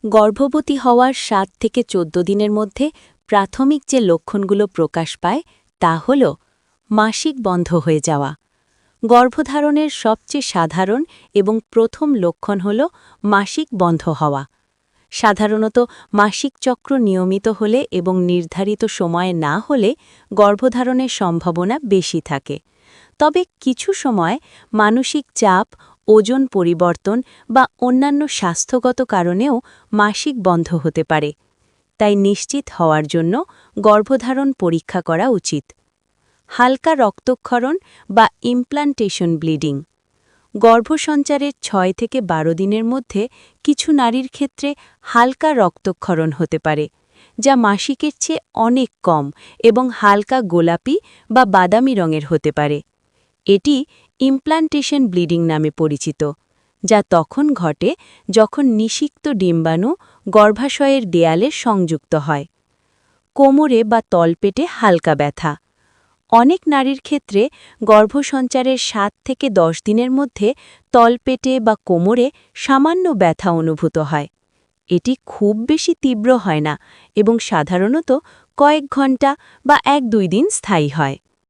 গর্ভবতী হওয়ার ৭ থেকে ১৪ দিনের মধ্যে প্রাথমিক যে লক্ষণগুলো প্রকাশ পায় তা হল মাসিক বন্ধ হয়ে যাওয়া। গর্ভধারণের সবচেয়ে সাধারণ এবং প্রথম লক্ষণ হল মাসিক বন্ধ হওয়া। সাধারণত মাসিক চক্র নিয়মিত হলে এবং নির্ধারিত সময়ে না হলে গর্ভধারণের সম্ভাবনা বেশি থাকে। তবে কিছু সময় মানসিক চাপ, ওজন পরিবর্তন বা অন্যান্য স্বাস্থ্যগত কারণেও মাসিক বন্ধ হতে পারে। তাই নিশ্চিত হওয়ার জন্য গর্ভধারণ পরীক্ষা করা উচিত। হালকা রক্তক্ষরণ বা ইমপ্লান্টেশন ব্লিডিং। গর্ভসঞ্চারের ৬ থেকে ১২ দিনের মধ্যে কিছু নারীর ক্ষেত্রে হালকা রক্তক্ষরণ হতে পারে, যা মাসিকের চেয়ে অনেক কম এবং হালকা গোলাপি বা বাদামি রঙের হতে পারে। এটি ইমপ্লান্টেশন ব্লিডিং নামে পরিচিত, যা তখন ঘটে যখন নিষিক্ত ডিম্বাণু গর্ভাশয়ের দেয়ালে সংযুক্ত হয়। কোমরে বা তলপেটে হালকা ব্যথা। অনেক নারীর ক্ষেত্রে গর্ভসঞ্চারের ৭ থেকে ১০ দিনের মধ্যে তলপেটে বা কোমরে সামান্য ব্যথা অনুভূত হয়। এটি খুব বেশি তীব্র হয় না এবং সাধারণত কয়েক ঘন্টা বা ১-২ দিন স্থায়ী হয়।